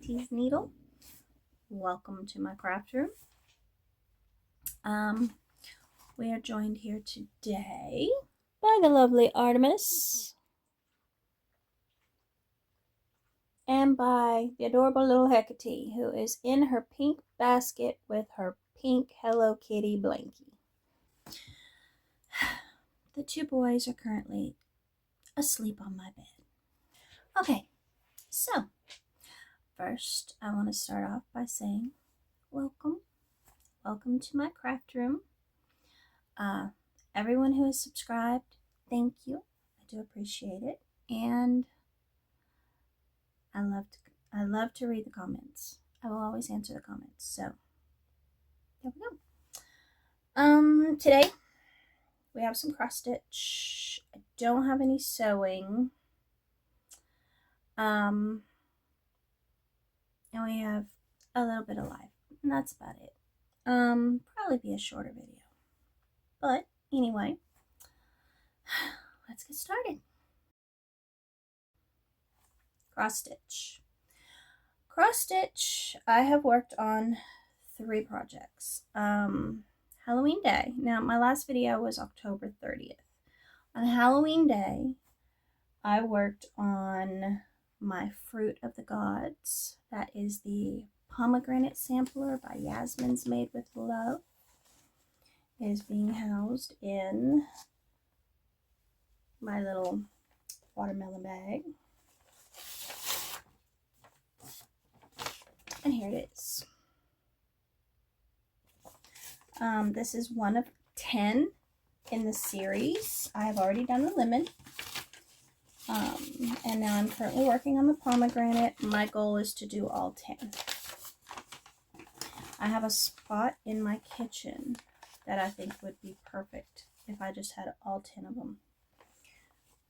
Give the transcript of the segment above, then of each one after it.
Katie's Needle. Welcome to my craft room. We are joined here today by the lovely Artemis and by the adorable little Hecate, who is in her pink basket with her pink Hello Kitty blankie. The two boys are currently asleep on my bed. Okay, so first I want to start off by saying welcome to my craft room. Everyone who has subscribed, thank you. I do appreciate it, and I love to read the comments. I will always answer the comments. So there we go. Today we have some cross stitch. I don't have any sewing. And we have a little bit of live, and that's about it. Probably be a shorter video. But anyway, let's get started. Cross stitch. Cross stitch, I have worked on 3 projects. Halloween Day. Now, my last video was October 30th. On Halloween Day, I worked on my Fruit of the Gods. That is the pomegranate sampler by Yasmin's Made with Love. It is being housed in my little watermelon bag. And here it is. This is one of 10 in the series. I have already done the lemon. And now I'm currently working on the pomegranate. My goal is to do all 10. I have a spot in my kitchen that I think would be perfect if I just had all 10 of them.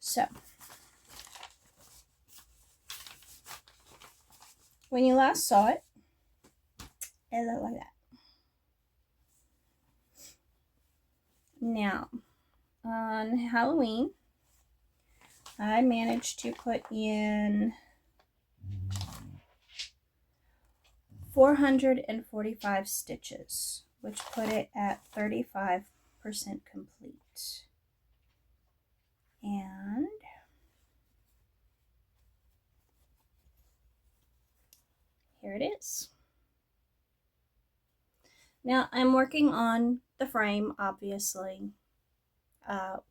So, when you last saw it, it looked like that. Now, on Halloween, I managed to put in 445 stitches, which put it at 35% complete. And here it is. Now, I'm working on the frame, obviously.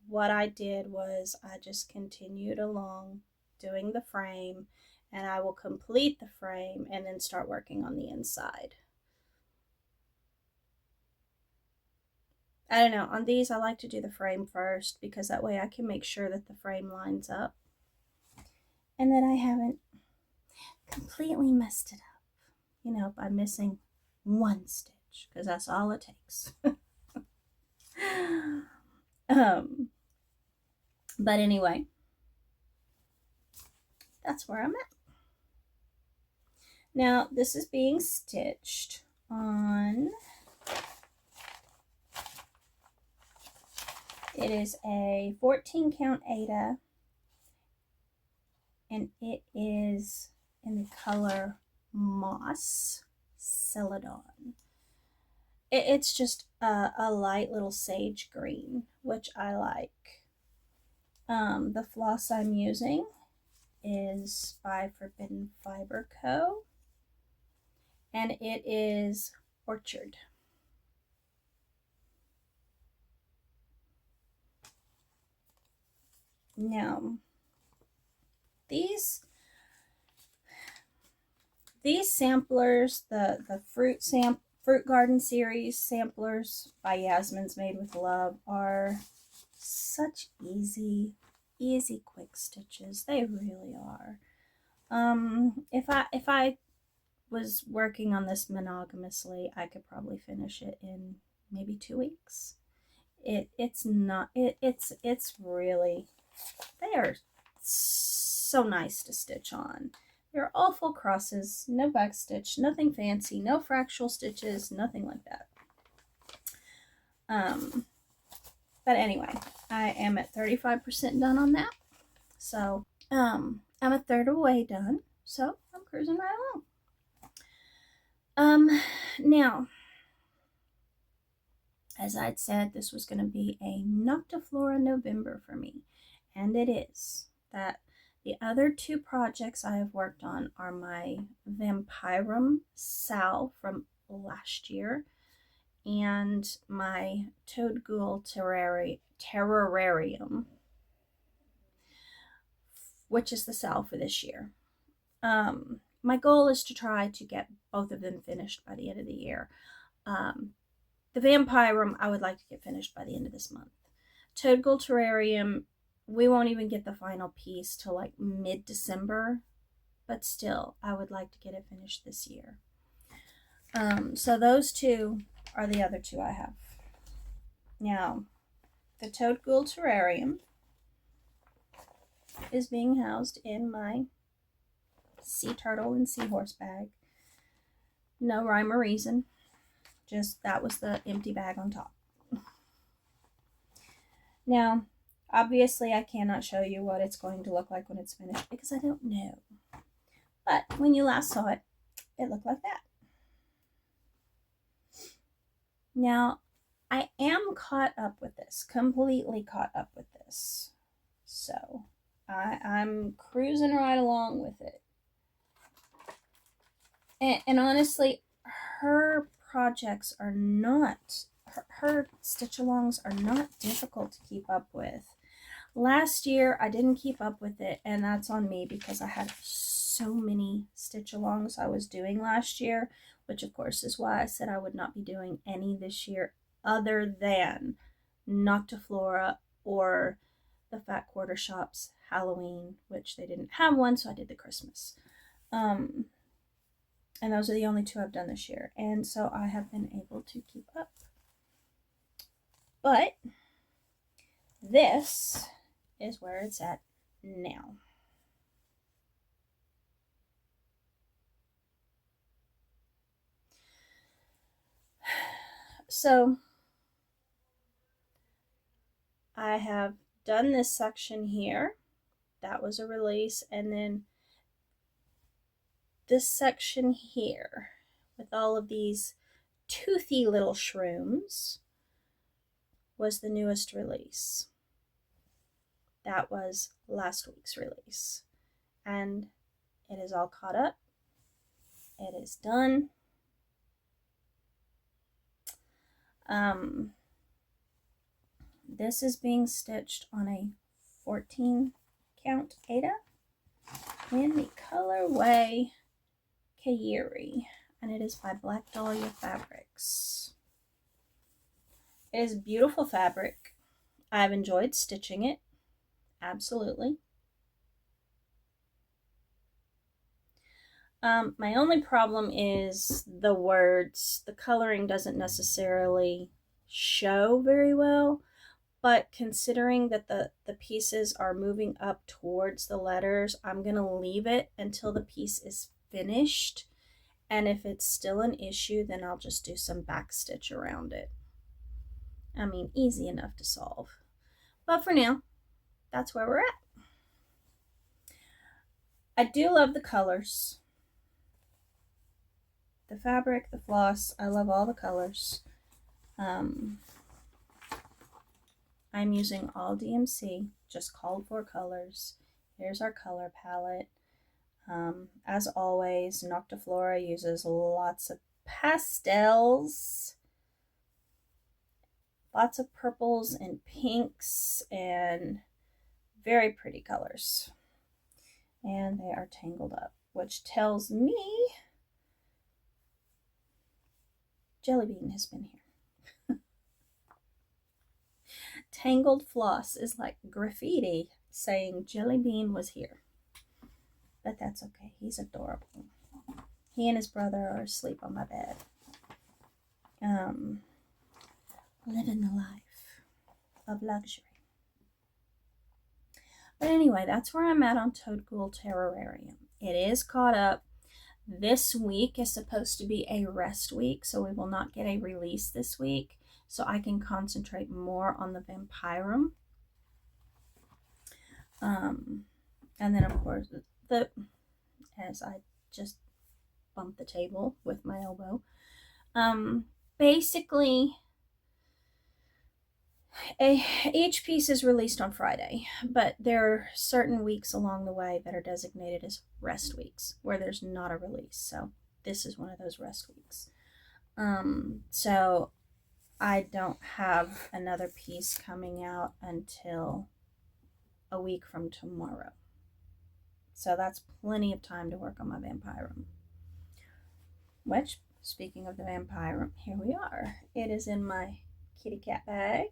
What I did was I just continued along doing the frame, and I will complete the frame and then start working on the inside. I don't know, on these I like to do the frame first because that way I can make sure that the frame lines up and that I haven't completely messed it up, you know, by missing one stitch, because that's all it takes. But anyway, that's where I'm at. Now, this is being stitched on, it is a 14 count Aida, and it is in the color Moss Celadon. It's just a light little sage green, which I like. The floss I'm using is by Forbidden Fiber Co. And it is Orchard. Now, these samplers, the Fruit Garden series samplers by Yasmin's Made with Love, are such easy quick stitches. They really are. If I was working on this monogamously, I could probably finish it in maybe 2 weeks. It's really, they are so nice to stitch on. They're all full crosses, no back stitch, nothing fancy, no fractional stitches, nothing like that. But anyway, I am at 35% done on that. So, I'm a third of the way done. So, I'm cruising right along. Now, as I'd said, this was going to be a Noctiflora November for me, and it is. That the other two projects I have worked on are my Vampirum Sal from last year and my Toad Ghoul Terrarium, which is the Sal for this year. My goal is to try to get both of them finished by the end of the year. The Vampirum I would like to get finished by the end of this month. Toad Ghoul Terrarium, we won't even get the final piece till like mid-December, but still, I would like to get it finished this year. So those two are the other two I have. Now, the Toad Ghoul Terrarium is being housed in my sea turtle and seahorse bag. No rhyme or reason. Just that was the empty bag on top. Now, obviously I cannot show you what it's going to look like when it's finished because I don't know. But when you last saw it, it looked like that. Now, I am caught up with this, completely caught up with this. So, I'm cruising right along with it. And honestly, her projects are not, her stitch-alongs are not difficult to keep up with. Last year, I didn't keep up with it, and that's on me because I had so many stitch-alongs I was doing last year, which of course is why I said I would not be doing any this year other than Noctiflora or the Fat Quarter Shop's Halloween, which they didn't have one, so I did the Christmas. And those are the only two I've done this year. And so I have been able to keep up. But this is where it's at now. So I have done this section here. That was a release. And then this section here with all of these toothy little shrooms was the newest release. That was last week's release. And it is all caught up. It is done. This is being stitched on a 14 count Aida in the colorway Kayeri, and it is by Black Dahlia Fabrics. It is beautiful fabric. I've enjoyed stitching it. Absolutely. My only problem is the words. The coloring doesn't necessarily show very well, but considering that the pieces are moving up towards the letters, I'm going to leave it until the piece is finished. And if it's still an issue, then I'll just do some back stitch around it. I mean, easy enough to solve. But for now, that's where we're at. I do love the colors. The fabric, the floss, I love all the colors. I'm using all DMC, just called for colors. Here's our color palette. As always, Noctiflora uses lots of pastels. Lots of purples and pinks and very pretty colors. And they are tangled up, which tells me Jellybean has been here. Tangled floss is like graffiti saying Jellybean was here. But that's okay. He's adorable. He and his brother are asleep on my bed. Living the life of luxury. But anyway, that's where I'm at on Toad Ghoul Terrarium. It is caught up. This week is supposed to be a rest week, so we will not get a release this week, so I can concentrate more on the Vampirum. And then, of course, as I just bumped the table with my elbow, Basically, each piece is released on Friday, but there are certain weeks along the way that are designated as rest weeks where there's not a release. So this is one of those rest weeks. So I don't have another piece coming out until a week from tomorrow. So that's plenty of time to work on my vampirum. Which, speaking of the vampirum, here we are. It is in my kitty cat bag.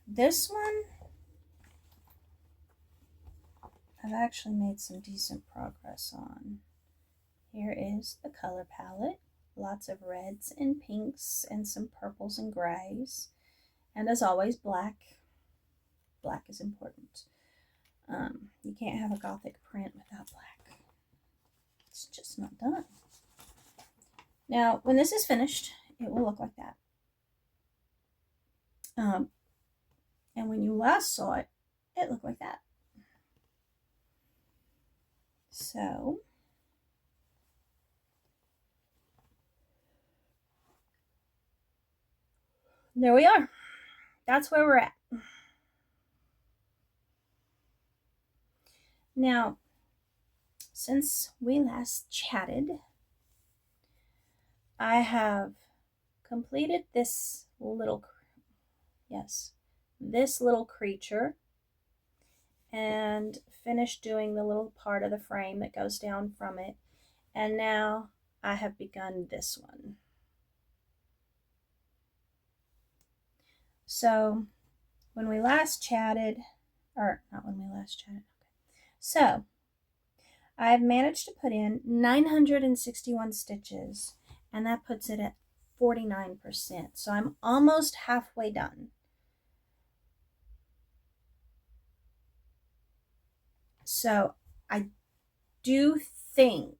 This one, I've actually made some decent progress on. Here is the color palette. Lots of reds and pinks and some purples and grays. And as always, black. Black is important. You can't have a gothic print without black. It's just not done. Now, when this is finished, it will look like that. And when you last saw it, it looked like that. So, there we are. That's where we're at. Now, since we last chatted, I have completed this little creature and finished doing the little part of the frame that goes down from it. And now I have begun this one. So when we last chatted, or not when we last chatted, so I've managed to put in 961 stitches, and that puts it at 49%. So I'm almost halfway done. So I do think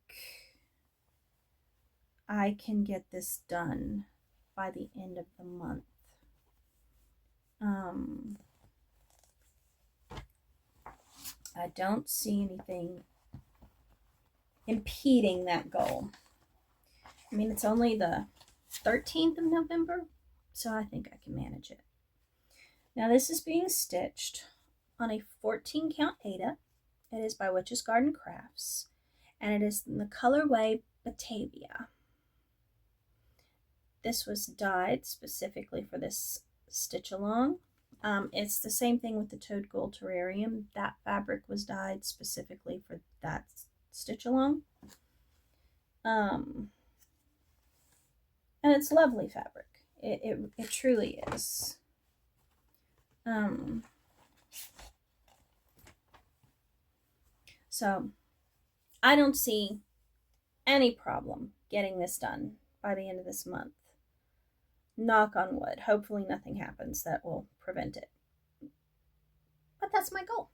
I can get this done by the end of the month. I don't see anything impeding that goal. I mean, it's only the 13th of November, so I think I can manage it. Now this is being stitched on a 14 count Aida. It is by Witch's Garden Crafts, and it is in the colorway Batavia. This was dyed specifically for this stitch along. It's the same thing with the Toad Ghoul Terrarium. That fabric was dyed specifically for that stitch along. And it's lovely fabric. It truly is. So I don't see any problem getting this done by the end of this month. Knock on wood. Hopefully nothing happens that will prevent it. But that's my goal.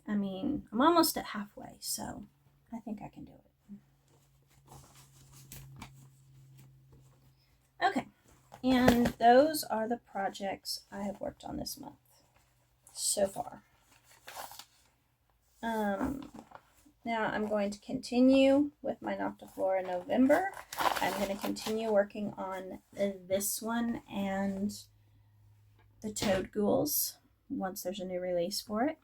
I mean, I'm almost at halfway, so I think I can do it. Okay, and those are the projects I have worked on this month so far. Now I'm going to continue with my Noctiflora November. I'm going to continue working on this one and the Toad Ghouls once there's a new release for it.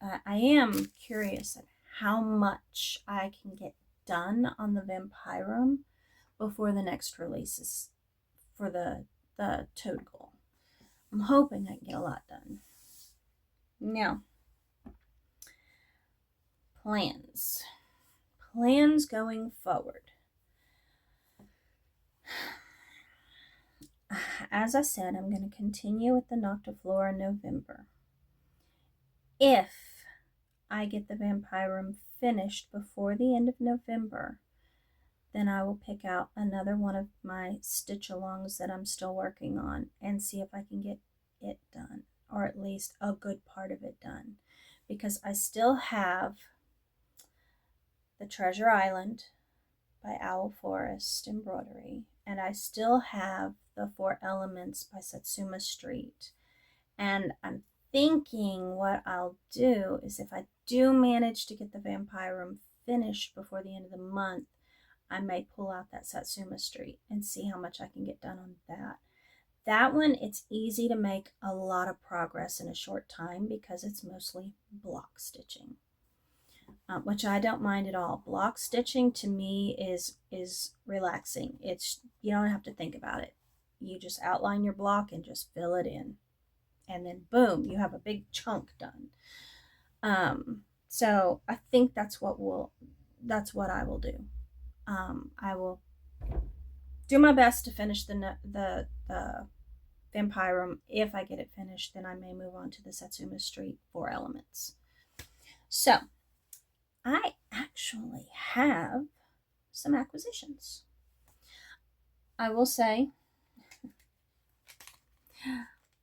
I am curious at how much I can get done on the Vampirum before the next releases for the Toad Ghoul. I'm hoping I can get a lot done. Now, plans going forward. As I said, I'm going to continue with the Noctiflora November. If I get the Vampirum finished before the end of November, then I will pick out another one of my stitch alongs that I'm still working on and see if I can get it done, or at least a good part of it done, because I still have the Treasure Island by Owl Forest embroidery, and I still have the 4 Elements by Satsuma Street, and I'm thinking what I'll do is if I do manage to get the vampire room finished before the end of the month, I may pull out that Satsuma Street and see how much I can get done on that. That one, it's easy to make a lot of progress in a short time because it's mostly block stitching, which I don't mind at all. Block stitching to me is relaxing. It's, you don't have to think about it. You just outline your block and just fill it in, and then boom, you have a big chunk done. So I think that's what I will do. I will do my best to finish the vampire room. If I get it finished, then I may move on to the Satsuma Street 4 elements. So I actually have some acquisitions. I will say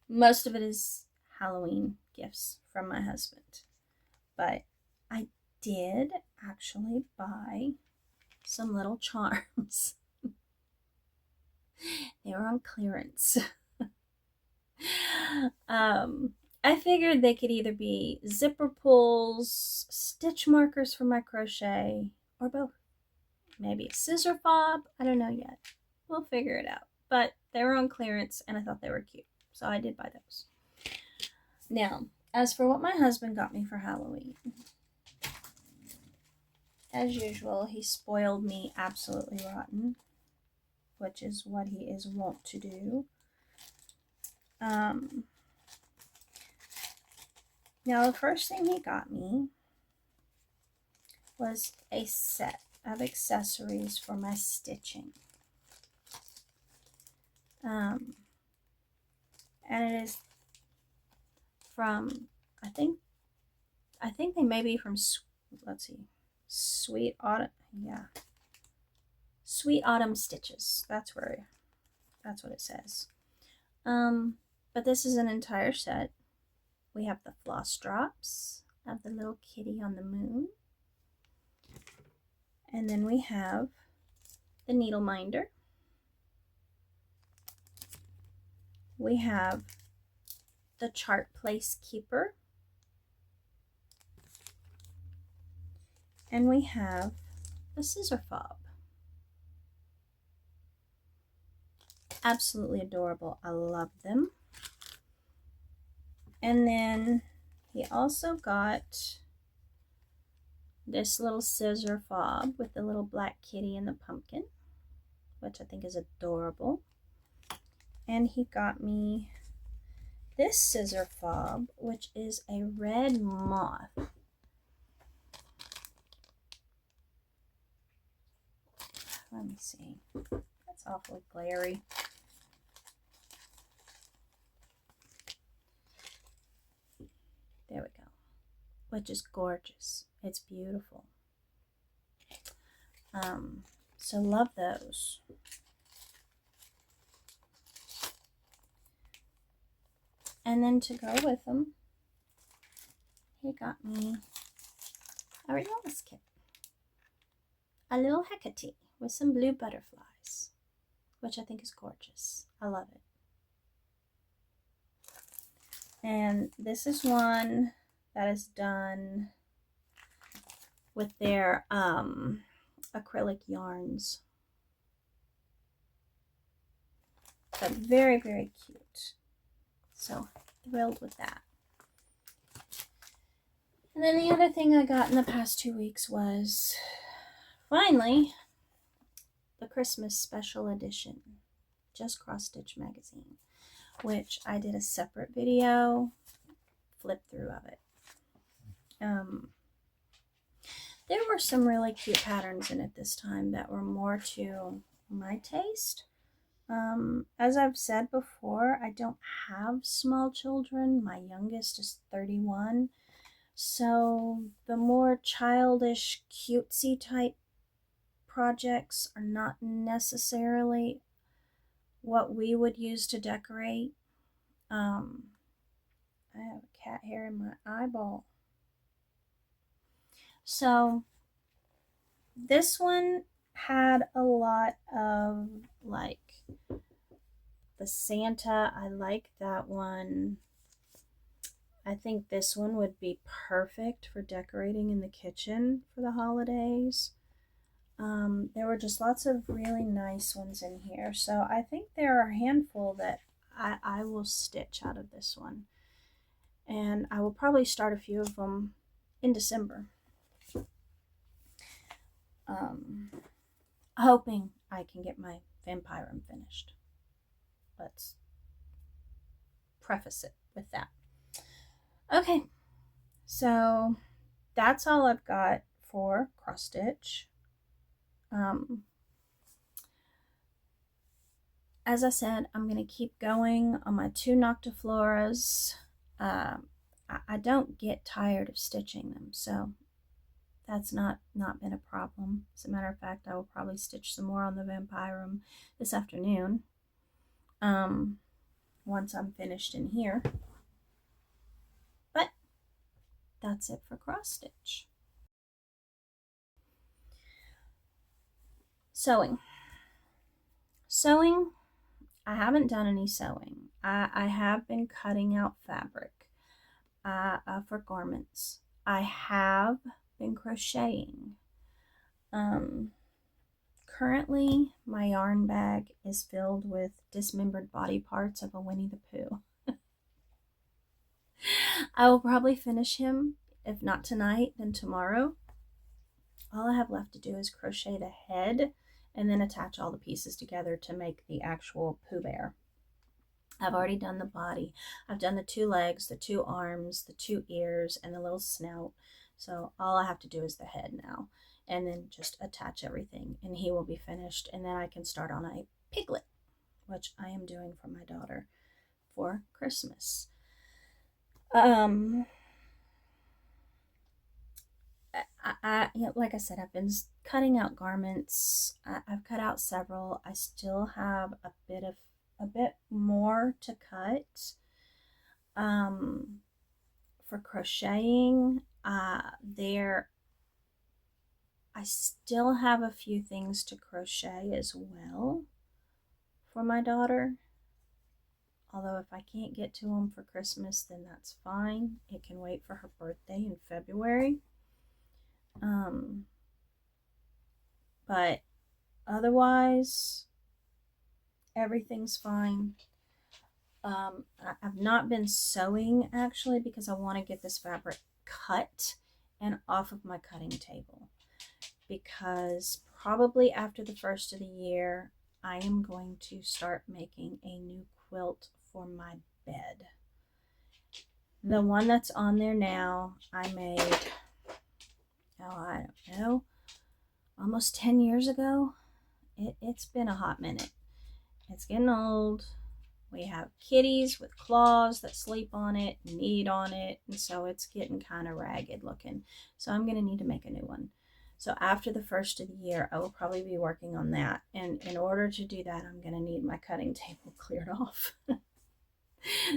most of it is Halloween gifts from my husband, but I did actually buy some little charms. They were on clearance. I figured they could either be zipper pulls, stitch markers for my crochet, or both. Maybe a scissor fob. I don't know yet. We'll figure it out. But they were on clearance and I thought they were cute, so I did buy those. Now, as for what my husband got me for Halloween, as usual, he spoiled me absolutely rotten, which is what he is wont to do. Now, the first thing he got me was a set of accessories for my stitching. And it is from, I think they may be from, let's see, Sweet Autumn, yeah. Sweet Autumn Stitches. That's what it says. But this is an entire set. We have the floss drops of the little kitty on the moon. And then we have the needle minder. We have the chart place keeper. And we have the scissor fob. Absolutely adorable. I love them. And then he also got this little scissor fob with the little black kitty and the pumpkin, which I think is adorable. And he got me this scissor fob, which is a red moth. Let me see. That's awfully glary. There we go. Which is gorgeous. It's beautiful. So love those. And then to go with them, he got me a Regalis kit. A little Hecate with some blue butterflies, which I think is gorgeous. I love it. And this is one that is done with their acrylic yarns. But very, very cute. So thrilled with that. And then the other thing I got in the past 2 weeks was finally the Christmas special edition, Just Cross Stitch magazine, which I did a separate video, flip through of it. There were some really cute patterns in it this time that were more to my taste. As I've said before, I don't have small children. My youngest is 31. So the more childish, cutesy type projects are not necessarily what we would use to decorate. I have a cat hair in my eyeball. So this one had a lot of like the Santa. I like that one. I think this one would be perfect for decorating in the kitchen for the holidays. There were just lots of really nice ones in here. So I think there are a handful that I will stitch out of this one. And I will probably start a few of them in December. Hoping I can get my Vampirum finished. Let's preface it with that. Okay, so that's all I've got for cross stitch. As I said, I'm going to keep going on my 2 Noctifloras. I don't get tired of stitching them, so that's not been a problem. As a matter of fact, I will probably stitch some more on the Vampirum this afternoon, once I'm finished in here. But that's it for cross stitch. Sewing. I haven't done any sewing. I have been cutting out fabric for garments. I have been crocheting. Currently, my yarn bag is filled with dismembered body parts of a Winnie the Pooh. I will probably finish him, if not tonight, then tomorrow. All I have left to do is crochet the head and then attach all the pieces together to make the actual Pooh Bear. I've already done the body. I've done the 2 legs, the 2 arms, the 2 ears, and the little snout. So all I have to do is the head now, and then just attach everything, and he will be finished. And then I can start on a piglet, which I am doing for my daughter for Christmas. Like I said, I've been cutting out garments. I've cut out several. I still have a bit more to cut. For crocheting, I still have a few things to crochet as well for my daughter. Although if I can't get to them for Christmas, then that's fine. It can wait for her birthday in February. But otherwise, everything's fine. I've not been sewing actually because I want to get this fabric cut and off of my cutting table, because probably after the first of the year I am going to start making a new quilt for my bed. The one that's on there now I made, I don't know, almost 10 years ago. It's been a hot minute. It's getting old. We have kitties with claws that sleep on it and eat on it, and so it's getting kind of ragged looking. So I'm going to need to make a new one. So after the first of the year, I will probably be working on that. And in order to do that, I'm going to need my cutting table cleared off.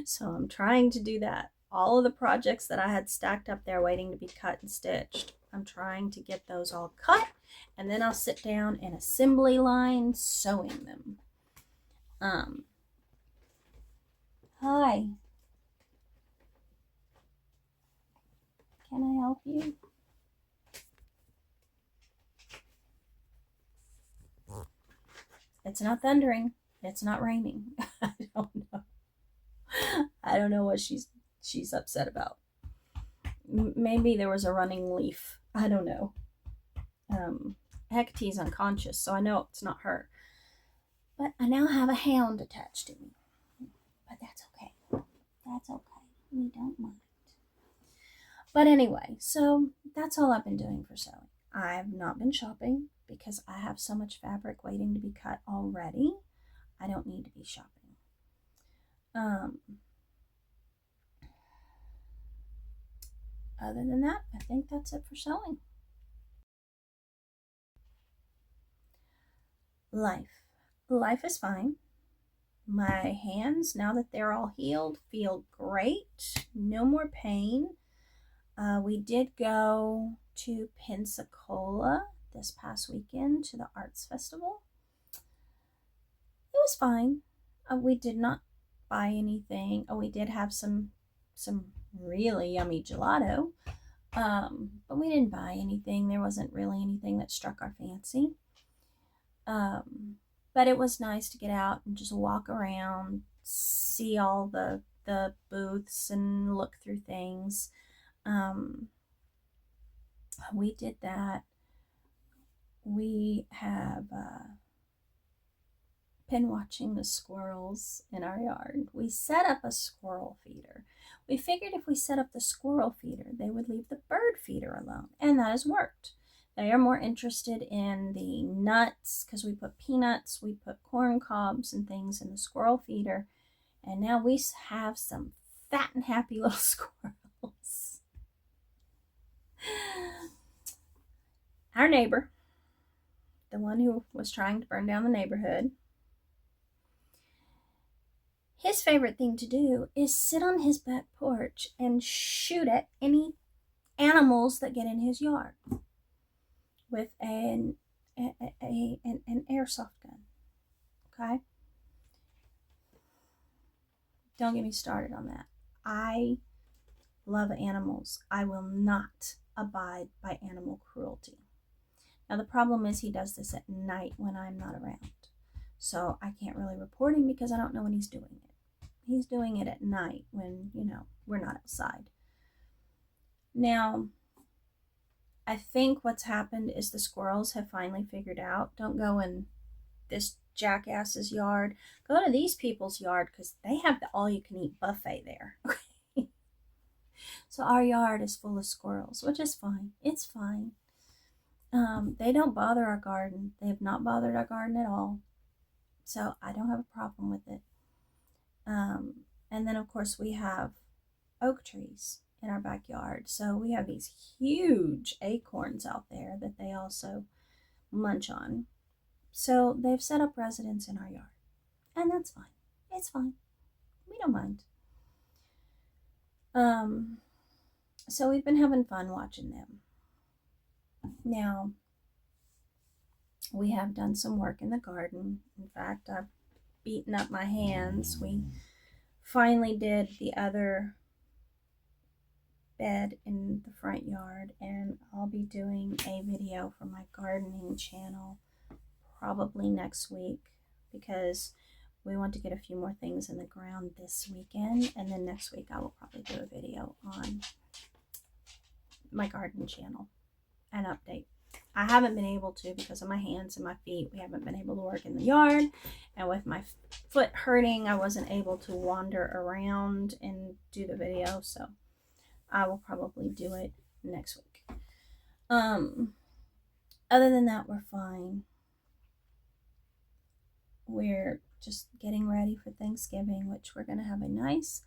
So I'm trying to do that. All of the projects that I had stacked up there waiting to be cut and stitched, I'm trying to get those all cut, and then I'll sit down in assembly line sewing them. Hi. Can I help you? It's not thundering. It's not raining. I don't know. I don't know what she's upset about. Maybe there was a running leaf. I don't know. Hecate's unconscious, so I know it's not her. But I now have a hound attached to me. But that's okay. That's okay. We don't mind. But anyway, so that's all I've been doing for sewing. I've not been shopping because I have so much fabric waiting to be cut already. I don't need to be shopping. Other than that, I think that's it for sewing. Life is fine. My hands, now that they're all healed, feel great. No more pain. We did go to Pensacola this past weekend to the arts festival. It was fine. We did not buy anything. Oh, we did have some some really yummy gelato. But we didn't buy anything. There wasn't really anything that struck our fancy. But it was nice to get out and just walk around, see all the booths and look through things. We did that. We have been watching the squirrels in our yard. We set up a squirrel feeder. We figured if we set up the squirrel feeder, they would leave the bird feeder alone, and that has worked. They are more interested in the nuts because we put peanuts, we put corn cobs and things in the squirrel feeder, and now we have some fat and happy little squirrels. Our neighbor, the one who was trying to burn down the neighborhood, his favorite thing to do is sit on his back porch and shoot at any animals that get in his yard with an airsoft gun. Okay? Don't get me started on that. I love animals. I will not abide by animal cruelty. Now, the problem is he does this at night when I'm not around. So I can't really report him because I don't know when he's doing it. He's doing it at night when, we're not outside. Now, I think what's happened is the squirrels have finally figured out, don't go in this jackass's yard. Go to these people's yard because they have the all-you-can-eat buffet there. So our yard is full of squirrels, which is fine. It's fine. They don't bother our garden. They have not bothered our garden at all. So I don't have a problem with it. And then, of course, we have oak trees in our backyard. So we have these huge acorns out there that they also munch on. So they've set up residence in our yard. And that's fine. It's fine. We don't mind. So we've been having fun watching them. Now, we have done some work in the garden. In fact, I've beaten up my hands. We finally did the other bed in the front yard, and I'll be doing a video for my gardening channel probably next week because we want to get a few more things in the ground this weekend, and then next week I will probably do a video on my garden channel, an update. I haven't been able to because of my hands and my feet. We haven't been able to work in the yard, and with my foot hurting, I wasn't able to wander around and do the video, so I will probably do it next week. Other than that, we're fine. We're just getting ready for Thanksgiving, which we're going to have a nice,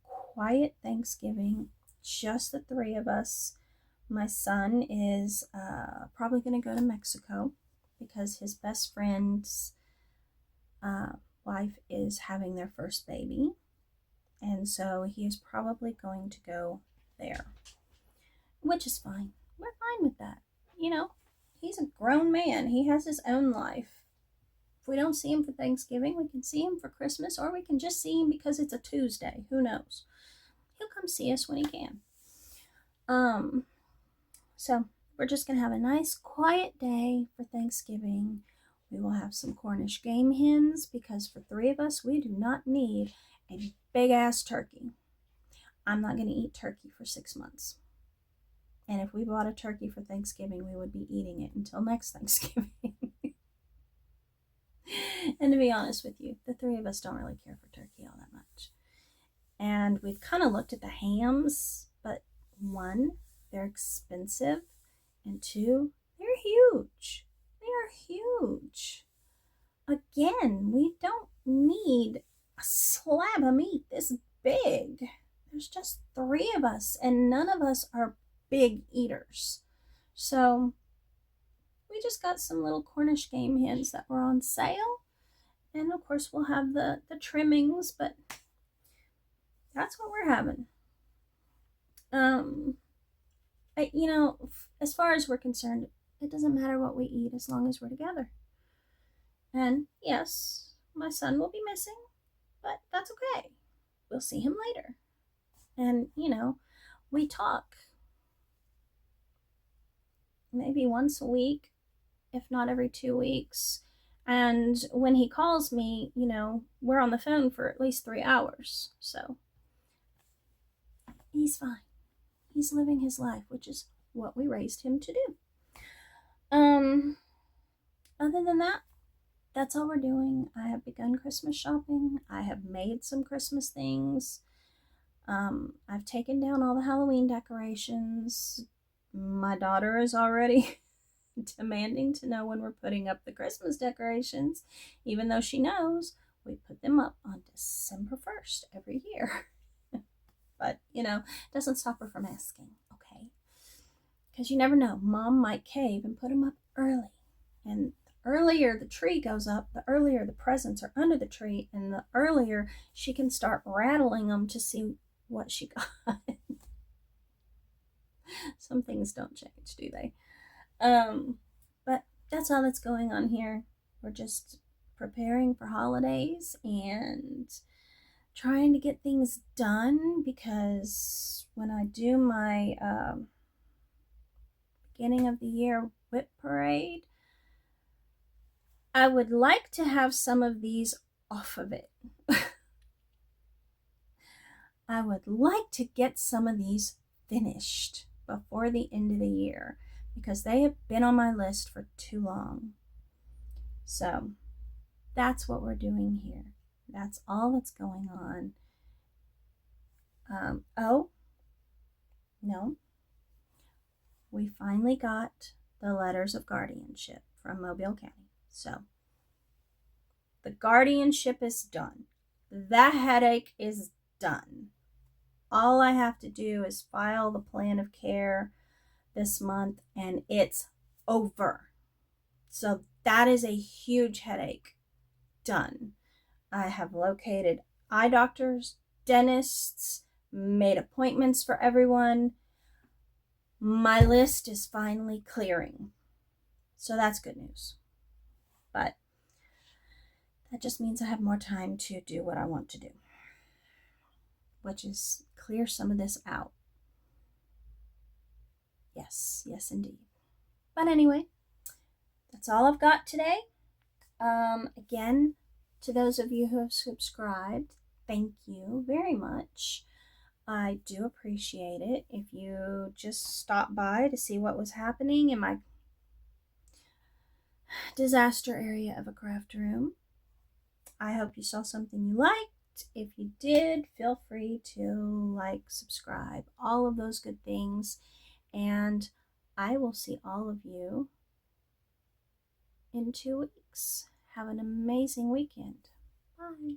quiet Thanksgiving, just the three of us. My son is probably going to go to Mexico because his best friend's wife is having their first baby. And so he is probably going to go there, which is fine. We're fine with that. He's a grown man. He has his own life. If we don't see him for Thanksgiving, we can see him for Christmas, or we can just see him because it's a Tuesday. Who knows? He'll come see us when he can. So we're just going to have a nice quiet day for Thanksgiving. We will have some Cornish game hens because for three of us, we do not need a big ass turkey. I'm not going to eat turkey for 6 months. And if we bought a turkey for Thanksgiving, we would be eating it until next Thanksgiving. And to be honest with you, the three of us don't really care for turkey all that much. And we've kind of looked at the hams, but one, they're expensive, and two, they're huge. They are huge. Again, we don't need a slab of meat this big. There's just three of us, and none of us are big eaters. So we just got some little Cornish game hens that were on sale. And of course we'll have the trimmings, but that's what we're having. But, as far as we're concerned, it doesn't matter what we eat as long as we're together. And yes, my son will be missing, but that's okay. We'll see him later. And, you know, we talk maybe once a week, if not every 2 weeks. And when he calls me, you know, we're on the phone for at least 3 hours. So he's fine. He's living his life, which is what we raised him to do. Other than that, that's all we're doing. I have begun Christmas shopping. I have made some Christmas things. I've taken down all the Halloween decorations. My daughter is already demanding to know when we're putting up the Christmas decorations, even though she knows we put them up on December 1st every year. But, you know, it doesn't stop her from asking, okay? Because you never know. Mom might cave and put them up early. And the earlier the tree goes up, the earlier the presents are under the tree, and the earlier she can start rattling them to see what she got. Some things don't change, do they? But that's all that's going on here. We're just preparing for holidays and trying to get things done, because when I do my beginning of the year whip parade, I would like to have some of these off of it. I would like to get some of these finished before the end of the year, because they have been on my list for too long. So that's what we're doing here. That's all that's going on. Oh, no. We finally got the letters of guardianship from Mobile County. So the guardianship is done. That headache is done. All I have to do is file the plan of care this month and it's over. So that is a huge headache done. I have located eye doctors, dentists, made appointments for everyone. My list is finally clearing. So that's good news. But that just means I have more time to do what I want to do, which is clear some of this out. Yes, yes, indeed. But anyway, that's all I've got today. Again, to those of you who have subscribed, thank you very much. I do appreciate it. If you just stopped by to see what was happening in my disaster area of a craft room, I hope you saw something you liked. If you did, feel free to like, subscribe, all of those good things. And I will see all of you in 2 weeks. Have an amazing weekend. Bye.